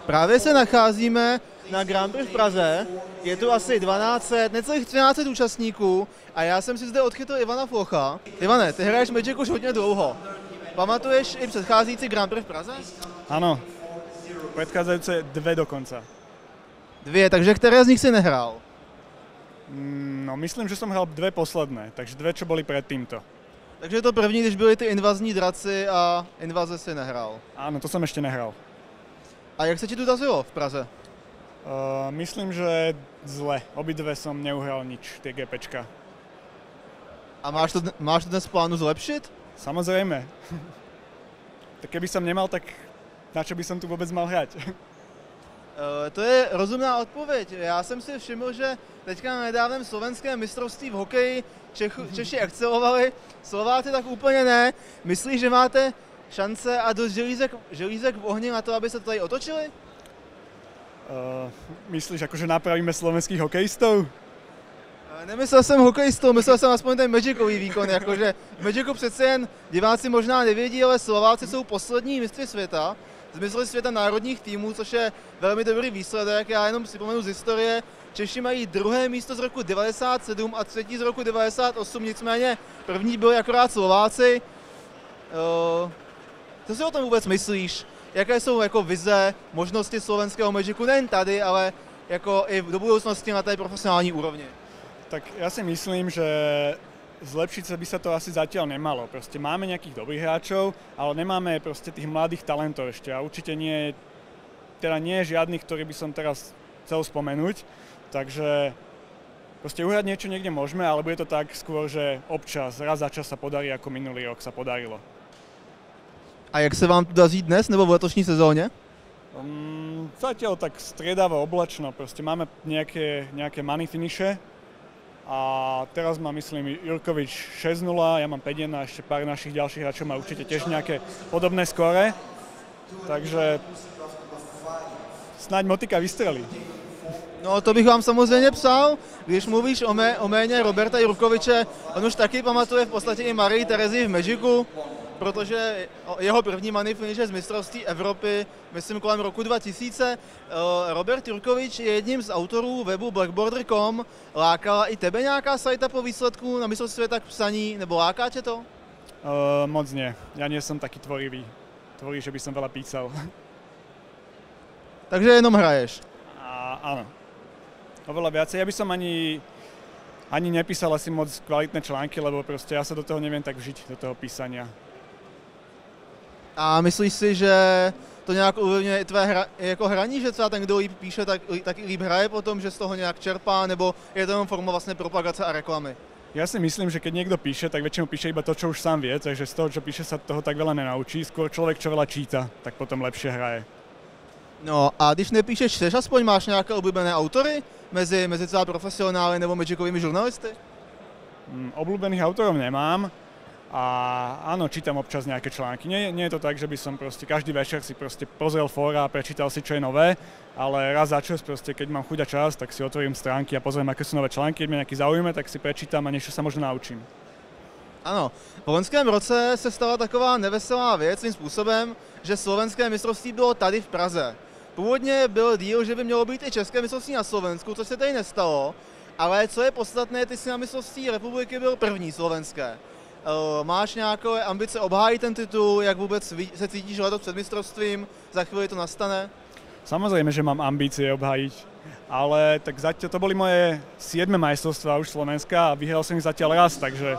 Právě se nacházíme na Grand Prix v Praze, je tu asi 1200, necelých 1300 účastníků a já jsem si zde odchytil Ivana Flocha. Ivane, ty hraješ Magic už hodně dlouho. Pamatuješ i předcházející Grand Prix v Praze? Áno, predchádzajúce dve dokonca. Dvě, takže které z nich si nehrál? No, myslím, že som hral dve posledné, takže dve, čo boli pred týmto. Takže to první, když byly ty invazní draci a invaze si nehrál. Áno, to som ešte nehral. A jak se ti tu dařilo v Praze? Myslím, že zle. Obidve som neuhral nič, tie GPčka. A máš to dnes v plánu zlepšit? Samozrejme. Tak keby som nemal, tak na čo by som tu vôbec mal hrať? To je rozumná odpověď. Já jsem si všiml, že teďka na nedávném slovenském mistrovství v hokeji Češi excelovali, Slováci tak úplně ne. Myslíš, že máte šance a dost želízek v ohni na to, aby se to tady otočili? Myslíš, akože napravíme slovenských hokejistov? Nemyslel jsem hokejistou, myslel jsem aspoň ten Magicový výkon, jakože v Magicu přece jen diváci možná nevědí, ale Slováci jsou poslední mistři světa, z mistrovství světa národních týmů, což je velmi dobrý výsledek. Já jenom připomenu z historie, Češi mají druhé místo z roku 97 a třetí z roku 98, nicméně první byli akorát Slováci. Co si o tom vůbec myslíš? Jaké jsou jako vize, možnosti slovenského Magicu nejen tady, ale jako i do budoucnosti na té profesionální úrovni? Tak ja si myslím, že zlepšiť sa by sa to asi zatiaľ nemalo. Proste máme nejakých dobrých hráčov, ale nemáme proste tých mladých talentov ešte a určite nie je žiadnych, ktorý by som teraz chcel spomenúť. Takže proste uhrať niečo niekde môžeme, ale bude to tak skôr, že občas, raz za čas sa podarí, ako minulý rok sa podarilo. A jak se vám tu daří dnes nebo v letošní sezóně? Zatiaľ tak striedavo oblačno, proste máme nejaké money finiše a teraz má, myslím, Jurkovič 6-0, ja mám 5-1 a ešte pár našich ďalších hráčov má určite tiež nejaké podobné skóre, takže snáď motika vystrelí. No to bych vám samozřejmě přál, když mluvíš o jméně Roberta Jurkoviče, on už taky pamatuje v podstatě i Marii Terezii v Magicu, protože jeho první money finish z mistrovství Evropy, myslím kolem roku 2000. Robert Jurkovič je jedním z autorů webu Blackborder.com. Lákala i tebe nějaká sajta po výsledku na mistrovství světa k psaní, nebo láká tě to? Moc nie. Ja nie som taký tvorivý, že by som veľa písal. Takže jenom hraješ? Áno. Oveľa viacej. Ja by som ani nepísal asi moc kvalitné články, lebo proste ja sa do toho neviem tak vžiť, do toho písania. A myslíš si, že to nějak ovlivňuje i tvé jako hraní, že třeba ten, kdo líp píše, tak i líp hraje potom, že z toho nějak čerpá, nebo je to jenom forma vlastně propagace a reklamy? Ja si myslím, že keď niekto píše, tak väčšinou píše iba to, čo už sám vie, takže z toho, čo píše, sa toho tak veľa nenaučí. Skôr človek, čo veľa číta, tak potom lepšie hraje. No a když nepíšeš, čteš aspoň, máš nějaké oblíbené autory mezi třeba profesionály nebo Magicovými žurnalisty? Obľúbených autorov nemám. A áno, čítam občas nejaké články. Nie je to tak, že by som proste každý večer si proste pozrel fóra a prečítal si, čo je nové, ale raz za čas proste, keď mám chuť a čas, tak si otvorím stránky a pozriem, aké sú nové články, keď ma nejaký zaujíme, tak si prečítam a niečo sa možno naučím. Ano, v loňském roce se stala taková neveselá věc svým způsobem, že slovenské mistrovství bylo tady v Praze. Původně byl díl, že by mělo být i české mistrovství na Slovensku, což se tady nestalo, ale co je podstatné, ty si na mistrovství republiky byl první slovenské. Máš nějaké ambice obhájit ten titul, jak vůbec se cítíš letos před mistrovstvím, za chvíli to nastane? Samozrejme, že mám ambície obhájiť, ale tak zatiaľ to boli moje 7. majstrovstvá už Slovenska a vyhral som ich zatiaľ raz, takže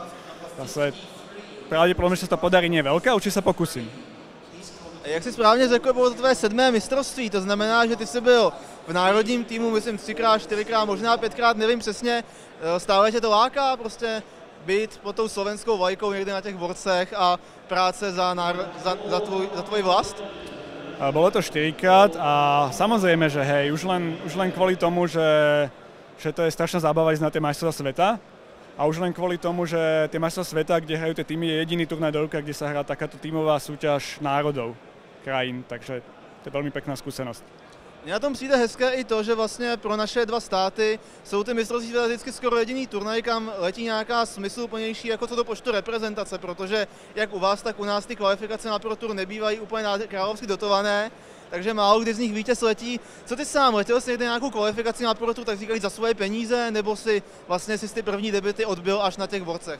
zase pravdepodobne, že sa to podarí, nie je veľká, určite sa pokúsim. Jak jsi správně řekl, bylo to tvé 7. mistrovství, to znamená, že ty jsi byl v národním týmu, myslím 3x, 4x, možná 5x, nevím přesně, stále tě to láká prostě být pod tou slovenskou vlajkou někde na těch borcech a práce za tvoj vlast? Bolo to 4-krát a samozrejme, že hej, už len kvôli tomu, že to je strašná zábava ísť na tie majstrovstvá sveta a už len kvôli tomu, že tie majstrovstvá sveta, kde hrajú tie týmy, je jediný turnaj do roka, kde sa hrá takáto tímová súťaž národov, krajín, takže to je veľmi pekná skúsenosť. Mně na tom přijde hezké i to, že vlastně pro naše dva státy jsou ty mistrovství světa vždycky skoro jediný turnaj, kam letí nějaká smysluplnější jako co do počtu reprezentace, protože jak u vás, tak u nás ty kvalifikace na Pro Tour nebývají úplně královsky dotované, takže málo kdy z nich vítěz letí. Co ty sám, letěl jsi někde nějakou kvalifikaci na Pro Tour, tak říkali za svoje peníze, nebo si vlastně si ty první debuty odbil až na těch borcech?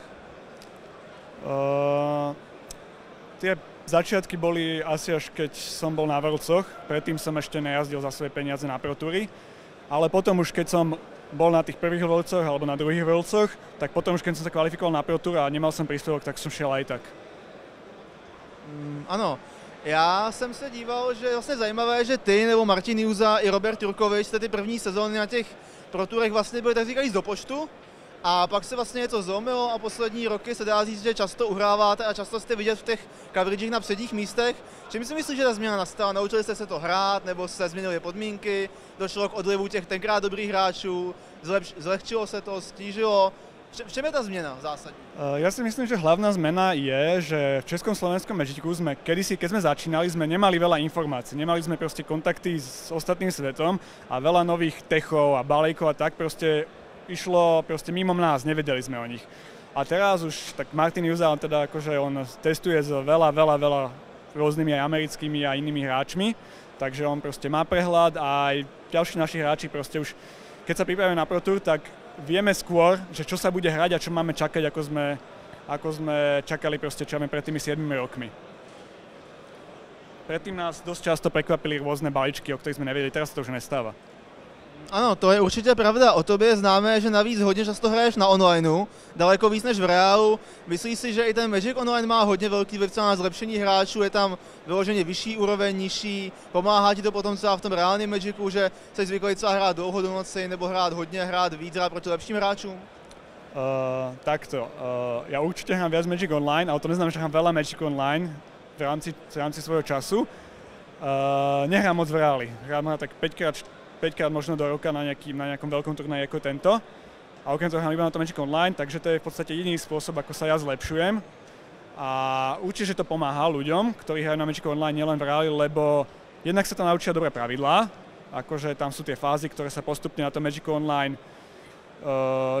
Tie začiatky boli asi až keď som bol na Worldsoch, predtým som ešte nejazdil za svoje peniaze na Pro Toury, ale potom už keď som bol na tých prvých Worldsoch alebo na druhých Worldsoch, tak potom už keď som sa kvalifikoval na Pro Tour a nemal som príspevok, tak som šiel aj tak. Ano, já jsem se díval, že je vlastně zajímavé, že ty nebo Martin Juza i Robert Jurkovič jste ty první sezóny na těch Pro Tourech vlastně byli tak říkajíc do počtu. A pak se vlastně něco zlomilo a poslední roky se dá říct, že často uhráváte a často jste vidět v těch coveragech na předních místech. Čím si myslíš, že ta změna nastala? Naučili jste se to hrát nebo se změnily podmínky? Došlo k odlivu těch tenkrát dobrých hráčů? Zlehčilo se to? Stížilo? V čem je ta změna zásadní? Ja si myslím, že hlavná zmena je, že v českom slovenskom Magicu sme kedysi, keď sme začínali, sme nemali veľa informácií. Nemali sme proste kontakty s ostatným svetom a veľa nových techov a balejkov a tak proste išlo proste mimo nás, nevedeli sme o nich. A teraz už tak Martin Juza, on teda akože on testuje s veľa rôznymi aj americkými a inými hráčmi, takže on proste má prehľad a aj ďalší naši hráči proste už, keď sa pripravíme na Pro Tour, tak vieme skôr, že čo sa bude hrať a čo máme čakať, ako sme čakali proste čo pred tými 7 rokmi. Predtým nás dosť často prekvapili rôzne balíčky, o ktorých sme nevedeli, teraz to už nestáva. Ano, to je určitě pravda. O tobě je známé, že navíc hodně často hraješ na onlineu, daleko víc než v reálu. Myslíš si, že i ten Magic Online má hodně velký vliv na zlepšení hráčů, je tam vyloženě vyšší úroveň, nižší, pomáhá ti to potom třeba v tom reálném Magicu, že jsi zvyklý třeba hrát dlouho do noci, nebo hrát hodně, hrát víc, hrát proti lepším hráčům? Ja určite hrám viac Magic Online, ale to neznamená, že hrám veľa Magic Online v rámci svojho času. Nehrám moc v reáli, hrám tak 5 krát možno do roka na nejakom veľkom turnaji ako tento. A okrem toho hrám iba na to Magic Online, takže to je v podstate jediný spôsob, ako sa ja zlepšujem. A určite, že to pomáha ľuďom, ktorí hrajú na Magic Online nielen v reáli, lebo jednak sa tam naučia dobré pravidlá, akože tam sú tie fázy, ktoré sa postupne na to Magic Online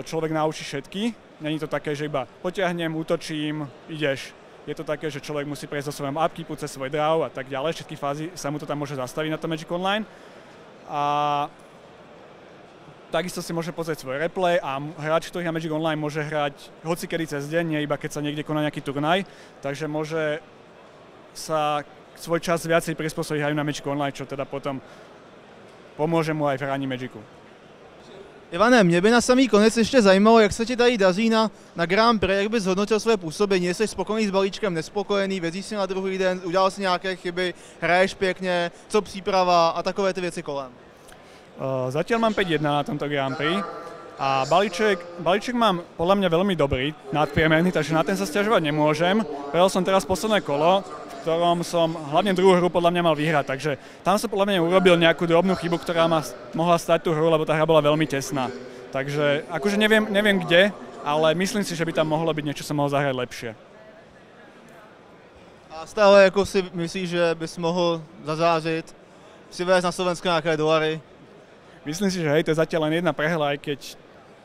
človek naučí všetky. Není to také, že iba potiahnem, útočím, ideš. Je to také, že človek musí prejsť do svojom upkeepu, cez svoj draw a tak ďalej. Všetky fázy sa mu to tam môže zastaviť na to Magic Online. A takisto si môže pozrieť svoj replay a hráč, ktorý hrá Magic Online, môže hrať hocikedy cez deň, nie iba keď sa niekde koná nejaký turnaj, takže môže sa svoj čas viacej prispôsobiť hrajú na Magic Online, čo teda potom pomôže mu aj v hraní Magicu. Ivane, mě by na samý konec ještě zajímalo, jak se ti tady daří na Grand Prix, jak bys zhodnotil své působení, jsi spokojený s balíčkem, nespokojený, vezíš si na druhý den, udělal si nějaké chyby, hraješ pěkně, co příprava a takové ty věci kolem? Zatiaľ mám 5-1 na tomto Grand Prix a balíček mám podľa mňa veľmi dobrý, nadpriemerný, takže na ten sa sťažovať nemôžem. Prehral som teraz posledné kolo, v ktorom som hlavne druhú hru podľa mňa mal vyhrať, takže tam som podľa mňa urobil nejakú drobnú chybu, ktorá ma mohla stať tú hru, lebo tá hra bola veľmi tesná. Takže akože neviem kde, ale myslím si, že by tam mohlo byť niečo, som mohol zahrať lepšie. A stále jako si myslíš, že bys mohl zazářit, přivést na Slovensko nějaké dolary? Myslím si, že hej, to je zatiaľ len jedna prehra, aj keď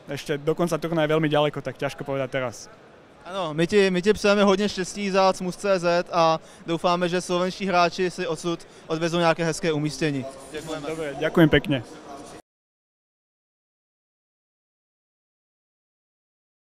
ešte do konca turnaja je veľmi ďaleko, tak ťažko povedať teraz. Ano, my ti přejeme hodně štěstí za CMUS.cz a doufáme, že slovenští hráči si odsud odvezou nějaké hezké umístění. Děkujeme. Dobre, ďakujem pekne.